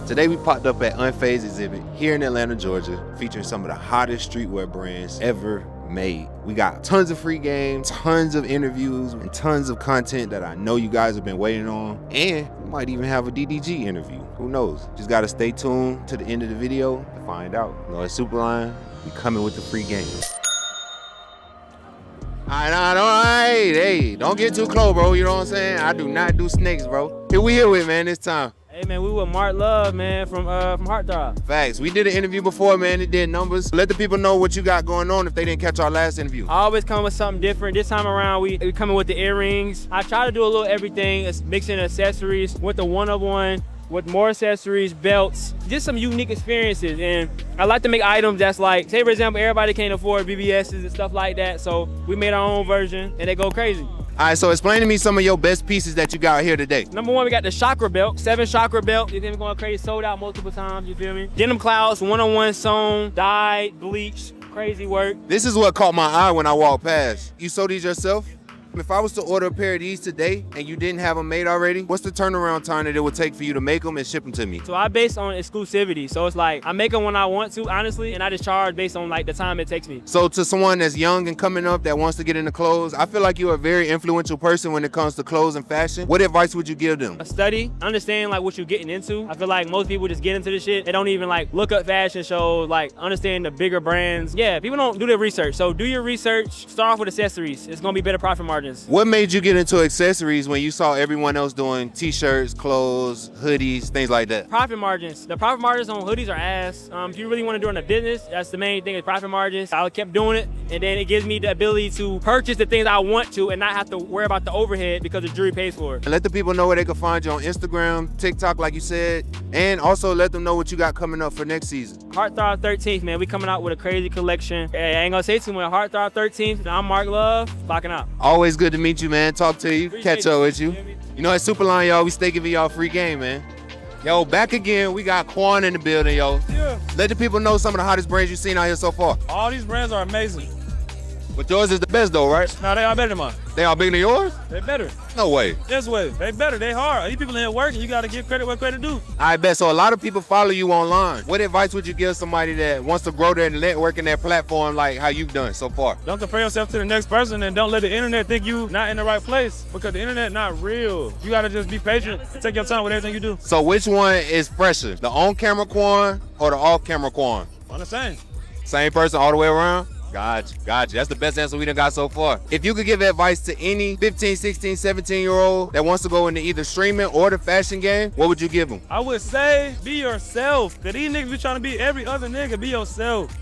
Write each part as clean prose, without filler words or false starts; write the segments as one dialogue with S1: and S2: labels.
S1: Today we popped up at Unfazed exhibit here in Atlanta, Georgia, featuring some of the hottest streetwear brands ever made. We got tons of free games, tons of interviews, and tons of content that I know you guys have been waiting on. And we might even have a DDG interview. Who knows? Just gotta stay tuned to the end of the video to find out. You know, at Superline, we coming with the free games. Hey, don't get too close, bro. You know what I'm saying? I do not do snakes, bro. Who we here with, man, this time?
S2: Hey, man, we with Mark Love, man, from Throb.
S1: Facts. We did an interview before, man. It did numbers. Let the people know what you got going on if they didn't catch our last interview.
S2: I always come with something different. This time around, we coming with the earrings. I try to do a little everything. It's mixing accessories with the one-of-one, with more accessories, belts, just some unique experiences. And I like to make items that's like, say for example, everybody can't afford BBSs and stuff like that. So we made our own version and they go crazy.
S1: All right, so explain to me some of your best pieces that you got here today.
S2: Number one, we got the chakra belt, 7 chakra belt. You feel me? Going crazy, sold out multiple times, you feel me? Denim clouds, one-on-one sewn, dyed, bleached, crazy work.
S1: This is what caught my eye when I walked past. You sold these yourself? If I was to order a pair of these today and you didn't have them made already, what's the turnaround time that it would take for you to make them and ship them to me?
S2: So I base on exclusivity. So it's like, I make them when I want to, honestly, and I just charge based on like the time it takes me.
S1: So to someone that's young and coming up that wants to get into clothes, I feel like you're a very influential person when it comes to clothes and fashion. What advice would you give them?
S2: A study, understand like what you're getting into. I feel like most people just get into this shit. They don't even like look up fashion shows, like understand the bigger brands. Yeah, people don't do their research. So do your research, start off with accessories. It's gonna be better profit margins.
S1: What made you get into accessories when you saw everyone else doing t-shirts, clothes, hoodies, things like that?
S2: Profit margins. The profit margins on hoodies are ass. If you really want to do it in a business, that's the main thing is profit margins. I kept doing it, and then it gives me the ability to purchase the things I want to and not have to worry about the overhead because the jury pays for it.
S1: And let the people know where they can find you on Instagram, TikTok, like you said, and also let them know what you got coming up for next season.
S2: Heartthrob 13th, man. We coming out with a crazy collection. Hey, I ain't gonna say too much. Heartthrob 13th. I'm Mark Love, clocking out.
S1: Always good to meet you, man. Talk to you,
S2: Appreciate
S1: catch up with you.
S2: You.
S1: You know, at Superline, y'all, we stay giving y'all free game, man. Yo, back again, we got Quan in the building, yo.
S3: Yeah.
S1: Let the people know some of the hottest brands you've seen out here so far.
S3: All these brands are amazing.
S1: But yours is the best though, right?
S3: Now they are better than mine.
S1: They all bigger than yours?
S3: They better.
S1: No way.
S3: This way. They better. They hard. These people in here working. You got to give credit where credit due.
S1: I bet. So a lot of people follow you online. What advice would you give somebody that wants to grow their network and their platform like how you've done so far?
S3: Don't compare yourself to the next person and don't let the internet think you not in the right place because the internet not real. You got to just be patient. Take your time with everything you do.
S1: So which one is fresher? The on-camera Quan or the off-camera Quan?
S3: On the same.
S1: Same person all the way around? Gotcha. That's the best answer we done got so far. If you could give advice to any 15, 16, 17-year-old that wants to go into either streaming or the fashion game, what would you give them?
S3: I would say be yourself. Because these niggas be trying to be every other nigga. Be yourself.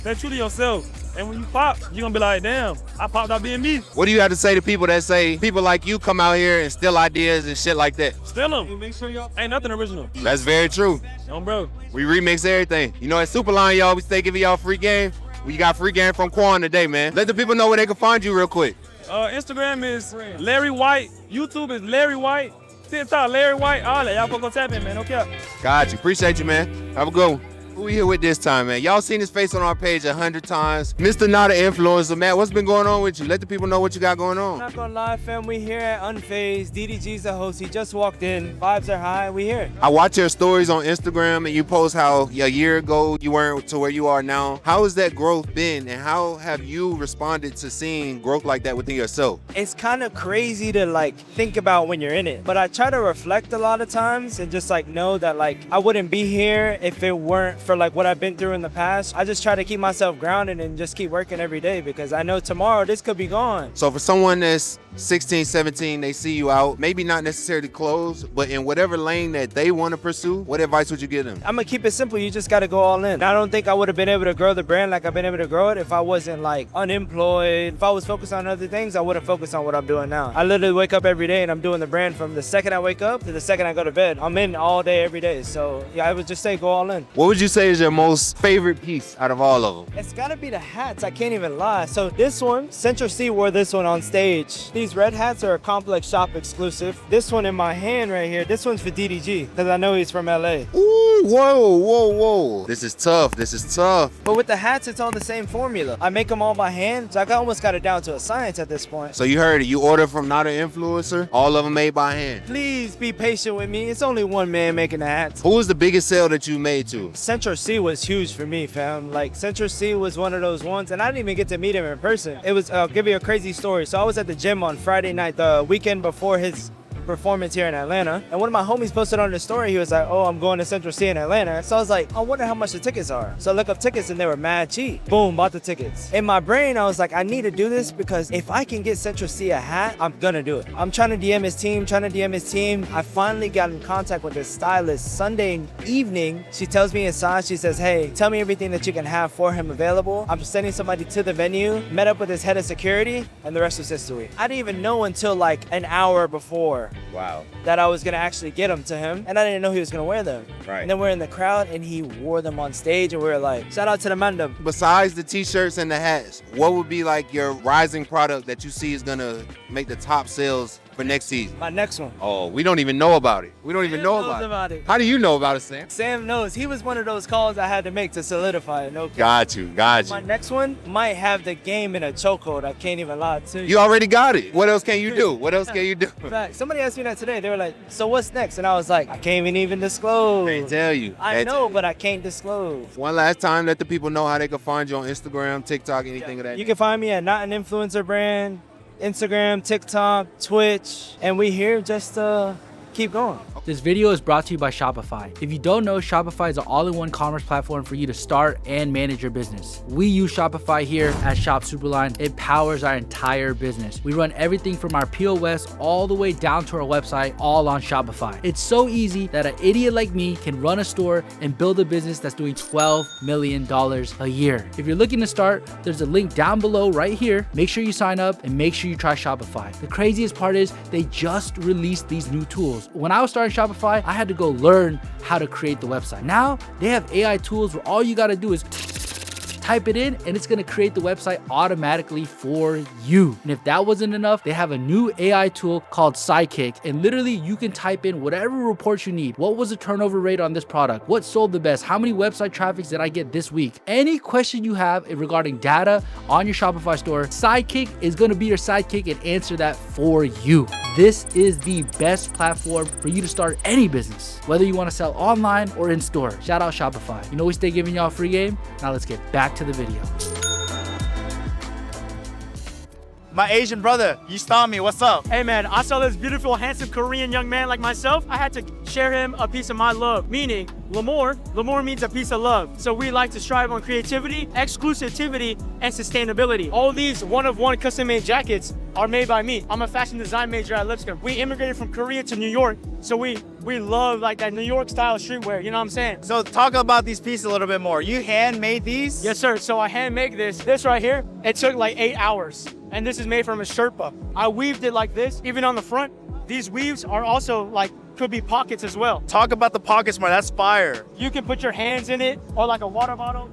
S3: Stay true to yourself. And when you pop, you're going to be like, damn, I popped out being me.
S1: What do you have to say to people that say people like you come out here and steal ideas and shit like that?
S3: Steal them. Make sure y'all ain't nothing original.
S1: That's very true.
S3: Bro.
S1: We remix everything. You know, at Superline, y'all, we stay giving y'all free game. We got free game from Quan today, man. Let the people know where they can find you real quick.
S3: Instagram is Larry White. YouTube is Larry White. TikTok, Larry White. All that. Y'all go tap in, man. Okay.
S1: Got you. Appreciate you, man. Have a good one. Who we here with this time, man? Y'all seen his face on our page 100 times. Mr. Not an Influencer, Matt. What's been going on with you? Let the people know what you got going on.
S4: Not gonna lie, fam. We here at Unfazed. DDG's the host. He just walked in. Vibes are high. We here.
S1: I watch your stories on Instagram and you post how a year ago you weren't to where you are now. How has that growth been and how have you responded to seeing growth like that within yourself?
S4: It's kind of crazy to like think about when you're in it, but I try to reflect a lot of times and just like know that like I wouldn't be here if it weren't for like what I've been through in the past. I just try to keep myself grounded and just keep working every day because I know tomorrow this could be gone.
S1: So for someone that's 16, 17, they see you out, maybe not necessarily clothes, but in whatever lane that they want to pursue, what advice would you give them?
S4: I'm gonna keep it simple. You just gotta go all in. I don't think I would have been able to grow the brand like I've been able to grow it if I wasn't like unemployed. If I was focused on other things, I would have focused on what I'm doing now. I literally wake up every day and I'm doing the brand from the second I wake up to the second I go to bed. I'm in all day, every day. So yeah, I would just say go all in.
S1: What would you say is your most favorite piece out of all of them?
S4: It's gotta be the hats. I can't even lie. So this one, Central C wore this one on stage. These red hats are a Complex Shop exclusive. This one in my hand right here, this one's for DDG because I know he's from LA.
S1: Ooh, Whoa. This is tough.
S4: But with the hats, it's all the same formula. I make them all by hand, so I almost got it down to a science at this point.
S1: So you heard it. You order from not an influencer, all of them made by hand.
S4: Please be patient with me. It's only one man making the hats.
S1: Who was the biggest sale that you made to?
S4: Central C was huge for me, fam. Like, Central C was one of those ones, and I didn't even get to meet him in person. It was, I'll give you a crazy story. So I was at the gym on Friday night, the weekend before his performance here in Atlanta, and one of my homies posted on the story. He was like, oh, I'm going to Central C in Atlanta. So I was like, I wonder how much the tickets are. So I look up tickets and they were mad cheap. Boom, bought the tickets. In my brain, I was like, I need to do this because if I can get Central C a hat, I'm gonna do it. I'm trying to DM his team. I finally got in contact with his stylist Sunday evening. She tells me inside, she says, hey, tell me everything that you can have for him available. I'm sending somebody to the venue, met up with his head of security, and the rest was history. I didn't even know until like an hour before.
S1: Wow.
S4: That I was gonna actually get them to him, and I didn't know he was gonna wear them.
S1: Right.
S4: And then we're in the crowd, and he wore them on stage, and we were like, shout out to the man them.
S1: Besides the t-shirts and the hats, what would be like your rising product that you see is gonna make the top sales for next season?
S4: My next one.
S1: Oh, we don't even know about it. We don't even know
S4: knows
S1: about it.
S4: it.
S1: How do you know about it, Sam?
S4: Sam knows. He was one of those calls I had to make to solidify it. No cap.
S1: Got you.
S4: My next one might have the game in a chokehold. I can't even lie to you.
S1: You already got it. What else can you do?
S4: Fact. Somebody asked me that today. They were like, so what's next? And I was like, I can't even disclose.
S1: Can't tell you.
S4: I know, but I can't disclose.
S1: One last time, let the people know how they can find you on Instagram, TikTok, anything of that.
S4: You can find me at Not an Influencer Brand, Instagram, TikTok, Twitch, and we here just to keep going.
S5: This video is brought to you by Shopify. If you don't know, Shopify is an all-in-one commerce platform for you to start and manage your business. We use Shopify here at Shop Superline. It powers our entire business. We run everything from our POS all the way down to our website, all on Shopify. It's so easy that an idiot like me can run a store and build a business that's doing $12 million a year. If you're looking to start, there's a link down below right here. Make sure you sign up and make sure you try Shopify. The craziest part is they just released these new tools. When I was starting Shopify, I had to go learn how to create the website. Now they have AI tools where all you got to do is type it in and it's going to create the website automatically for you. And if that wasn't enough, they have a new AI tool called Sidekick, and literally you can type in whatever reports you need. What was the turnover rate on this product? What sold the best? How many website traffics did I get this week? Any question you have regarding data on your Shopify store, Sidekick is going to be your sidekick and answer that for you. This is the best platform for you to start any business, whether you want to sell online or in store. Shout out Shopify. You know we stay giving y'all a free game. Now let's get back to the video.
S6: My Asian brother, you stalked me. What's up?
S2: Hey man, I saw this beautiful, handsome Korean young man like myself. I had to share him a piece of my love, meaning L'amour means a piece of love. So we like to strive on creativity, exclusivity, and sustainability. All these one-of-one custom-made jackets are made by me. I'm a fashion design major at Lipscomb. We immigrated from Korea to New York, so we love like that New York style streetwear, you know what I'm saying?
S6: So talk about these pieces a little bit more. You handmade these?
S2: Yes sir, so I handmade this. This right here, it took like 8 hours. And this is made from a Sherpa. I weaved it like this, even on the front. These weaves are also like, could be pockets as well.
S6: Talk about the pockets more, that's fire.
S2: You can put your hands in it or like a water bottle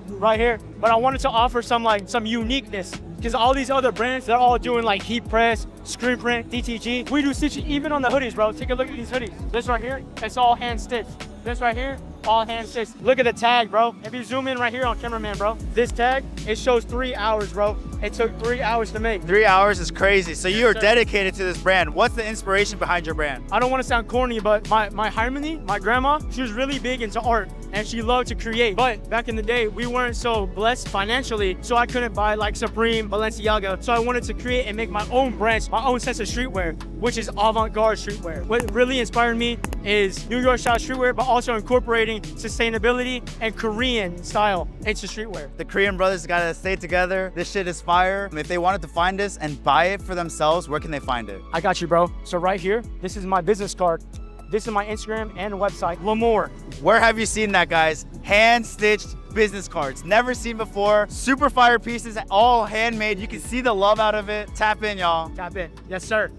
S2: right here. But I wanted to offer some uniqueness because all these other brands, they're all doing like heat press, screen print, DTG. We do stitching even on the hoodies, bro. Take a look at these hoodies. This right here, it's all hand stitched. This right here, all hand stitched. Look at the tag, bro. If you zoom in right here on cameraman, bro, this tag, it shows 3 hours, bro. It took 3 hours to make.
S6: 3 hours is crazy. So you're
S2: sir.
S6: dedicated to this brand. What's the inspiration behind your brand?
S2: I don't want to sound corny, but my Harmony, my grandma, she was really big into art and she loved to create. But back in the day, we weren't so blessed financially, so I couldn't buy like Supreme, Balenciaga. So I wanted to create and make my own brand, my own sense of streetwear, which is avant-garde streetwear. What really inspired me is New York style streetwear, but also incorporating sustainability and Korean style into streetwear.
S6: The Korean brothers gotta stay together. This shit is fire. If they wanted to find this and buy it for themselves, where can they find it?
S2: I got you, bro. So right here, this is my business card. This is my Instagram and website, L'Amour.
S6: Where have you seen that, guys? Hand-stitched business cards. Never seen before. Super fire pieces, all handmade. You can see the love out of it. Tap in, y'all.
S2: Tap in. Yes, sir.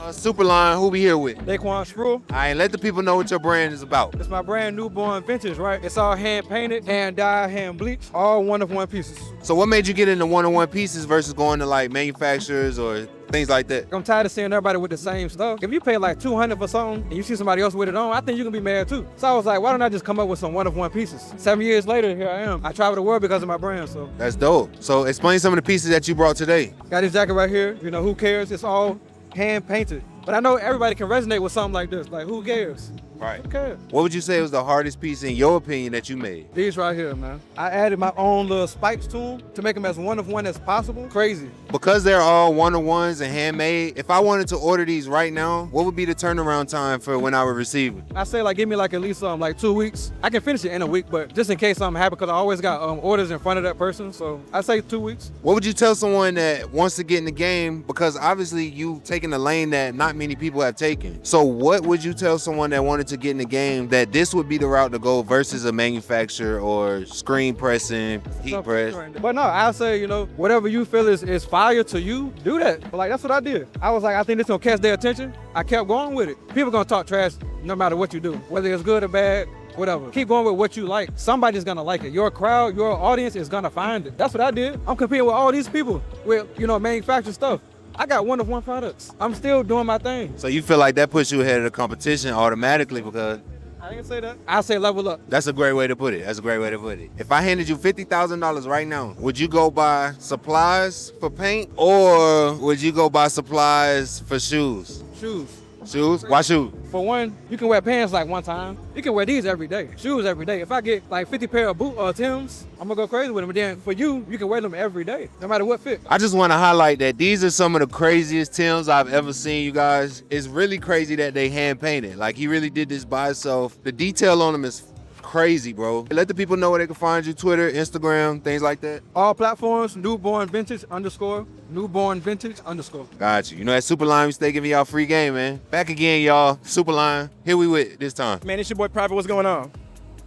S1: Superline, who we here with?
S7: Quan Screw.
S1: All right, let the people know what your brand is about.
S7: It's my brand newborn vintage, right? It's all hand painted, hand dyed, hand bleached, all one-of-one pieces.
S1: So what made you get into one-on-one pieces versus going to like manufacturers or things like that.
S7: I'm tired of seeing everybody with the same stuff. If you pay like 200 for something and you see somebody else with it on, I think you can be mad too. So I was like, why don't I just come up with some one-of-one pieces? 7 years later, here I am. I travel the world because of my brand, so.
S1: That's dope. So explain some of the pieces that you brought today.
S7: Got this jacket right here. You know, who cares? It's all hand painted. But I know everybody can resonate with something like this. Like, who cares?
S1: Right.
S7: Who cares?
S1: What would you say was the hardest piece in your opinion that you made?
S7: These right here, man. I added my own little spikes to them to make them as one-of-one as possible. Crazy.
S1: Because they're all one-on-ones and handmade, if I wanted to order these right now, what would be the turnaround time for when I would receive it?
S7: I say like give me like at least like 2 weeks. I can finish it in a week, but just in case something happens, because I always got orders in front of that person, so I say 2 weeks.
S1: What would you tell someone that wants to get in the game? Because obviously you've taken a lane that not many people have taken. So what would you tell someone that wanted to get in the game that this would be the route to go versus a manufacturer or screen pressing, heat press?
S7: But no, I say, you know, whatever you feel is fire to you, do that. But like, that's what I did. I was like, I think this gonna catch their attention. I kept going with it. People gonna talk trash no matter what you do, whether it's good or bad, whatever. Keep going with what you like. Somebody's gonna like it. Your crowd, your audience is gonna find it. That's what I did. I'm competing with all these people with, you know, manufactured stuff. I got one-of-one products. I'm still doing my thing.
S1: So you feel like that puts you ahead of the competition automatically because
S7: I ain't say that. I say level up.
S1: that's a great way to put it. That's a great way to put it. If I handed you $50,000 right now, would you go buy supplies for paint or would you go buy supplies for shoes?
S7: Shoes.
S1: Shoes? Why shoes?
S7: For one, you can wear pants like one time. You can wear these every day. Shoes every day. If I get like 50 pair of Timbs, I'm gonna go crazy with them. But then for you, you can wear them every day, no matter what fit.
S1: I just want to highlight that these are some of the craziest Timbs I've ever seen, you guys. It's really crazy that they hand painted. Like he really did this by himself. The detail on them is crazy, bro. Let the people know where they can find you, Twitter, Instagram, things like that.
S7: All platforms, newborn vintage _ newborn vintage _
S1: Got you. You know, at Superline, we stay giving y'all free game, man. Back again, y'all. Superline. Here we with this time.
S8: Man, it's your boy Private. What's going on?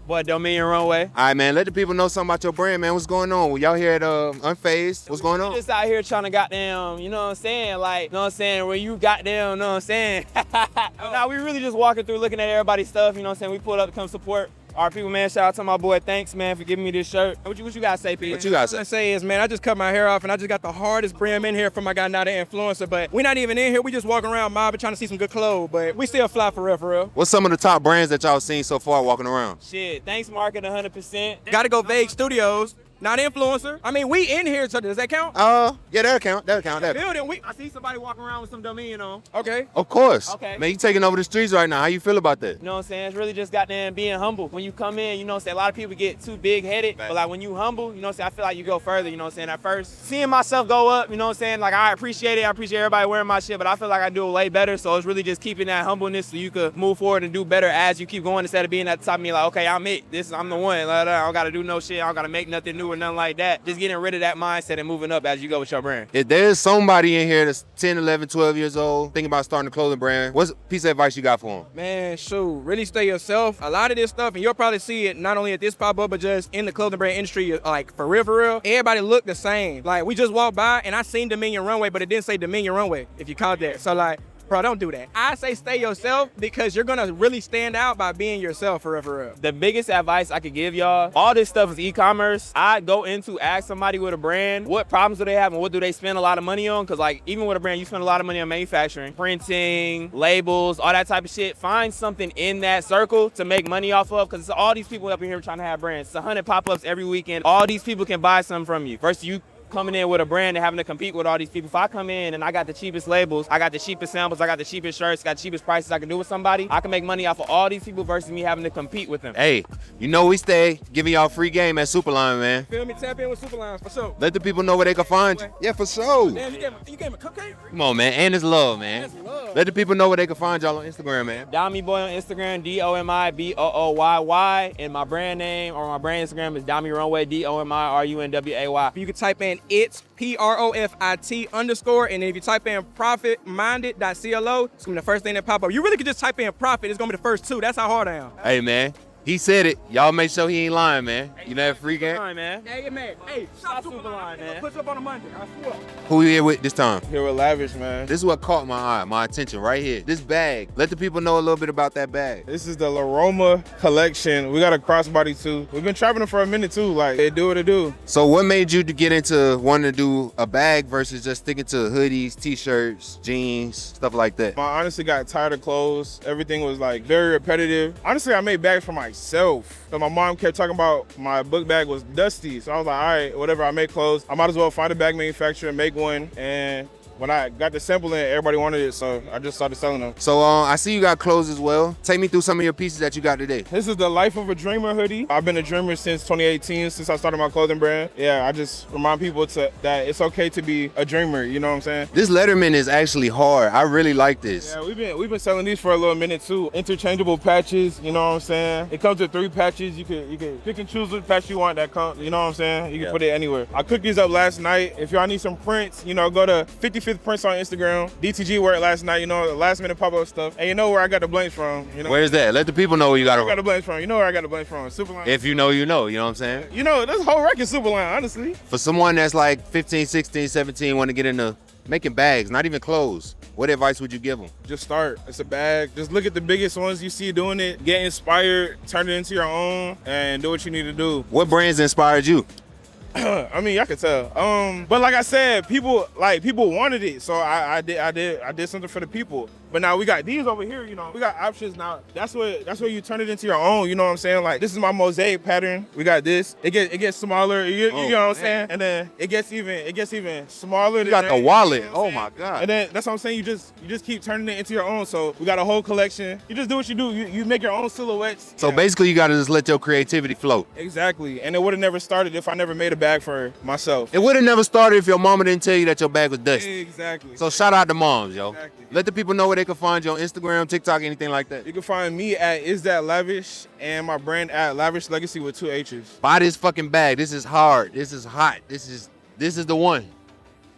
S2: Boy, Dominion Runway.
S1: All right, man. Let the people know something about your brand, man. What's going on? Y'all here at Unfazed? What's going on?
S2: Just out here trying to goddamn, you know what I'm saying? Like, you know what I'm saying? When you goddamn, you know what I'm saying? Nah, we really just walking through looking at everybody's stuff, you know what I'm saying? We pulled up to come support our people, man. Shout out to my boy. Thanks, man, for giving me this shirt. What you got to say, Pete?
S1: What you got to
S8: What I
S1: say?
S8: say is, man, I just cut my hair off and I just got the hardest brim in here from my guy, not an influencer. But we not even in here. We just walking around mobbing, trying to see some good clothes. But we still fly for real, for real.
S1: What's some of the top brands that y'all seen so far walking around?
S2: Shit, thanks, Market 100%.
S8: Gotta go Vague Studios, not influencer. I mean, we in here, so does that count?
S1: Yeah, that'll count. That'll count.
S8: Building,
S2: I see somebody walking around with some Dominion on.
S8: okay.
S1: Of course.
S2: Okay.
S1: Man, you taking over the streets right now. How you feel about that?
S2: You know what I'm saying? It's really just goddamn being humble. When you come in, you know what I'm saying? A lot of people get too big-headed, but like when you humble, you know what I'm saying? I feel like you go further, you know what I'm saying? At first, seeing myself go up, you know what I'm saying? Like, I appreciate it. I appreciate everybody wearing my shit, but I feel like I do it way better. So it's really just keeping that humbleness so you could move forward and do better as you keep going instead of being at the top of me like, okay, I'm it. I'm the one. Like, I don't got to do no shit. I don't got to make nothing new or nothing like that. Just getting rid of that mindset and moving up as you go with your brand.
S1: If there's somebody in here that's 10, 11, 12 years old, thinking about starting a clothing brand, what's a piece of advice you got for them?
S8: Man, shoot, really stay yourself. A lot of this stuff, and you'll probably see it not only at this pop-up, but just in the clothing brand industry, like for real, everybody look the same. Like we just walked by and I seen Dominion Runway, but it didn't say Dominion Runway, if you caught that. So like, bro, don't do that. I say stay yourself because you're gonna really stand out by being yourself for real.
S2: The biggest advice I could give y'all, all this stuff is e-commerce. I go into ask somebody with a brand, what problems do they have and what do they spend a lot of money on? Because like even with a brand, you spend a lot of money on manufacturing, printing, labels, all that type of shit. Find something in that circle to make money off of because it's all these people up in here trying to have brands. It's 100 pop-ups every weekend. All these people can buy something from you. Versus you coming in with a brand and having to compete with all these people. If I come in and I got the cheapest labels, I got the cheapest samples, I got the cheapest shirts, got the cheapest prices I can do with somebody, I can make money off of all these people versus me having to compete with them.
S1: Hey, you know we stay giving y'all free game at Superline, man.
S8: Feel me? Tap in with Superlines for sure.
S1: Let the people know where they can find you. Yeah, for sure.
S8: Damn, you gave me a cupcake?
S1: Come on, man. And it's love, man.
S8: That's love.
S1: Let the people know where they can find y'all on Instagram, man.
S2: Domi Boy on Instagram, DOMIBOOYY, and my brand name or my brand Instagram is Domi Runway, DOMIRUNWAY.
S8: You can type in it's PROFIT _, and then if you type in profitminded.clo, it's gonna be the first thing that pop up. You really could just type in profit, it's gonna be the first two. That's how hard I am.
S1: Hey, man. He said it. Y'all make sure he ain't lying, man. You know that free game?
S2: Fine, man.
S8: Hey, man. Hey,
S2: Stop Superline, man.
S8: Push up on a Monday. I swear.
S1: Who we here with this time?
S3: Here with Lavish, man.
S1: This is what caught my attention right here. This bag. Let the people know a little bit about that bag.
S3: This is the Laroma collection. We got a crossbody too. We've been trapping them for a minute too. Like, they do what it do.
S1: So what made you to get into wanting to do a bag versus just sticking to hoodies, t-shirts, jeans, stuff like that?
S3: I honestly got tired of clothes. Everything was like very repetitive. Honestly, I made bags for myself. So my mom kept talking about my book bag was dusty. So I was like, all right, whatever, I make clothes. I might as well find a bag manufacturer and make one. And when I got the sample in, everybody wanted it, so I just started selling them.
S1: So I see you got clothes as well. Take me through some of your pieces that you got today.
S3: This is the Life of a Dreamer hoodie. I've been a dreamer since 2018, since I started my clothing brand. Yeah, I just remind people that it's okay to be a dreamer, you know what I'm saying?
S1: This Letterman is actually hard. I really like this.
S3: Yeah, we've been selling these for a little minute too. Interchangeable patches, you know what I'm saying? It comes with 3 patches. You can pick and choose which patch you want that comes, you know what I'm saying? You can put it anywhere. I cooked these up last night. If y'all need some prints, you know, go to 55th Prints on Instagram. DTG worked last night, you know, last minute pop-up stuff. And you know where I got the blanks from, you know?
S1: Where's that? Let the people know where you got
S3: the blanks from. You know where I got the blanks from. Superline.
S1: If you know, you know what I'm saying?
S3: You know, this whole record Superline, honestly.
S1: For someone that's like 15, 16, 17, want to get into making bags, not even clothes, what advice would you give them?
S3: Just start. It's a bag. Just look at the biggest ones you see doing it. Get inspired, turn it into your own, and do what you need to do.
S1: What brands inspired you?
S3: I mean, I could tell. But like I said, people wanted it, so I did something for the people. But now we got these over here, you know. We got options now. That's where you turn it into your own. You know what I'm saying? Like, this is my mosaic pattern. We got this. It gets smaller. You know what I'm saying? And then it gets even smaller.
S1: You got the wallet. You know oh my God.
S3: And then that's what I'm saying. You just keep turning it into your own. So we got a whole collection. You just do what you do. You make your own silhouettes.
S1: So basically, you got to just let your creativity float.
S3: Exactly. And it would have never started if I never made a bag for myself.
S1: It would have never started if your mama didn't tell you that your bag was dusty.
S3: Exactly.
S1: So shout out to moms, yo.
S3: Exactly.
S1: Let the people know where they can find you on Instagram, TikTok, anything like that.
S3: You can find me at Is That Lavish and my brand at Lavish Legacy with 2 H's.
S1: Buy this fucking bag. This is hard. This is hot. This is the one.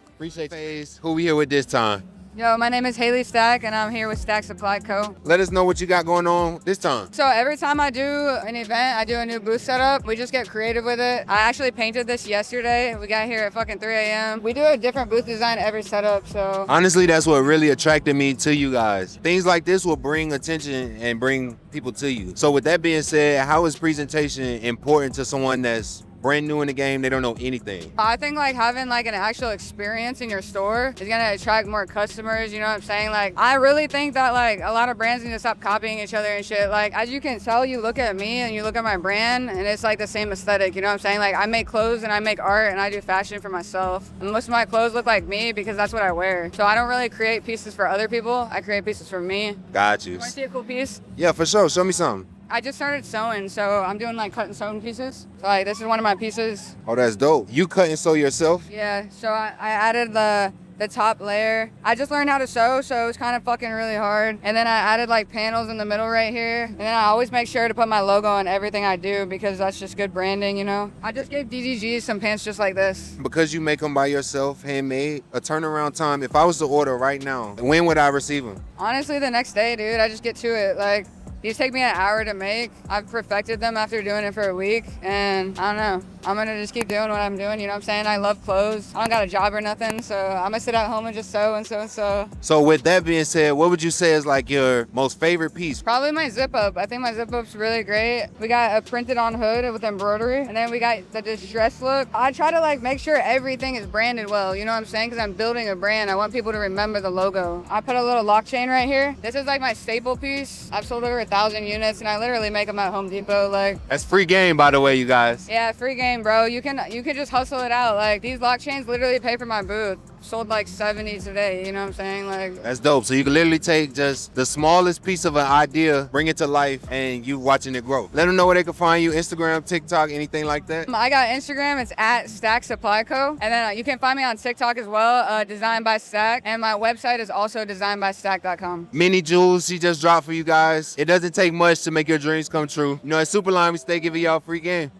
S1: Appreciate phase. Who we here with this time?
S9: Yo, my name is Haley Stack, and I'm here with Stack Supply Co.
S1: Let us know what you got going on this time.
S9: So every time I do an event, I do a new booth setup. We just get creative with it. I actually painted this yesterday. We got here at fucking 3 a.m. We do a different booth design every setup, so.
S1: Honestly, that's what really attracted me to you guys. Things like this will bring attention and bring people to you. So with that being said, how is presentation important to someone that's brand new in the game, they don't know anything?
S9: I think like having like an actual experience in your store is gonna attract more customers, you know what I'm saying? Like, I really think that like a lot of brands need to stop copying each other and shit. Like, as you can tell, you look at me and you look at my brand and it's like the same aesthetic, you know what I'm saying? Like, I make clothes and I make art and I do fashion for myself. And most of my clothes look like me because that's what I wear. So I don't really create pieces for other people, I create pieces for me.
S1: Got you.
S9: Want to see a cool piece?
S1: Yeah, for sure. Show me something.
S9: I just started sewing, so I'm doing like cut and sewn pieces. So like, this is one of my pieces.
S1: Oh, that's dope. You cut and sew yourself?
S9: Yeah, so I added the top layer. I just learned how to sew, so it was kind of fucking really hard. And then I added like panels in the middle right here. And then I always make sure to put my logo on everything I do because that's just good branding, you know? I just gave DDG some pants just like this.
S1: Because you make them by yourself, handmade, a turnaround time, if I was to order right now, when would I receive them?
S9: Honestly, the next day, dude. I just get to it. Like, these take me an hour to make. I've perfected them after doing it for a week, and I don't know. I'm gonna just keep doing what I'm doing, you know what I'm saying? I love clothes. I don't got a job or nothing, so I'm gonna sit at home and just sew and sew and sew.
S1: So with that being said, what would you say is like your most favorite piece?
S9: Probably my zip up. I think my zip up's really great. We got a printed on hood with embroidery, and then we got the distressed look. I try to like make sure everything is branded well, you know what I'm saying? Because I'm building a brand. I want people to remember the logo. I put a little lock chain right here. This is like my staple piece. I've sold over 1,000 units, and I literally make them at Home Depot. Like,
S1: that's free game, by the way, you guys.
S9: Yeah, free game, bro. You can just hustle it out. Like, these lock chains literally pay for my booth. Sold like 70 today, you know what I'm saying? Like,
S1: that's dope. So you can literally take just the smallest piece of an idea, bring it to life, and you watching it grow. Let them know where they can find you, Instagram, TikTok, anything like that.
S9: I got Instagram, it's at Stack Supply Co. And then you can find me on TikTok as well, Designed by Stack. And my website is also designedbystack.com.
S1: Mini jewels she just dropped for you guys. It doesn't take much to make your dreams come true. You know, at Superline, we stay giving y'all free game.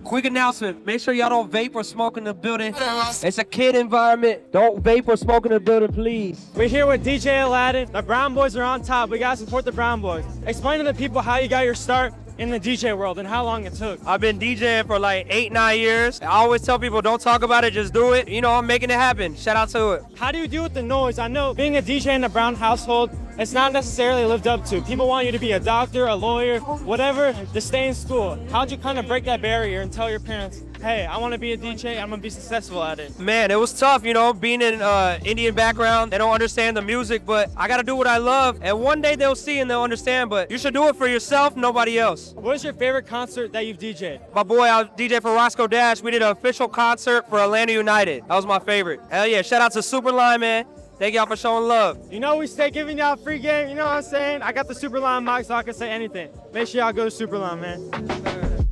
S10: Quick announcement, make sure y'all don't vape or smoke in the building. It's a kid environment. Don't vape or smoke in the building, please.
S2: We're here with DJ Aladdin. The Brown Boys are on top. We gotta support the Brown Boys. Explain to the people how you got your start in the DJ world and how long it took?
S10: I've been DJing for like 8-9 years. I always tell people don't talk about it, just do it. You know, I'm making it happen. Shout out to it.
S2: How do you deal with the noise? I know being a DJ in a Brown household, it's not necessarily lived up to. People want you to be a doctor, a lawyer, whatever, to stay in school. How'd you kind of break that barrier and tell your parents, hey, I want to be a DJ, I'm going to be successful at it?
S10: Man, it was tough, you know, being in Indian background. They don't understand the music, but I got to do what I love. And one day they'll see and they'll understand, but you should do it for yourself, nobody else.
S2: What is your favorite concert that you've DJ'd?
S10: My boy, I DJ for Roscoe Dash. We did an official concert for Atlanta United. That was my favorite. Hell yeah, shout out to Superline, man. Thank y'all for showing love.
S2: You know we stay giving y'all free game, you know what I'm saying? I got the Superline mic so I can say anything. Make sure y'all go to Superline, man.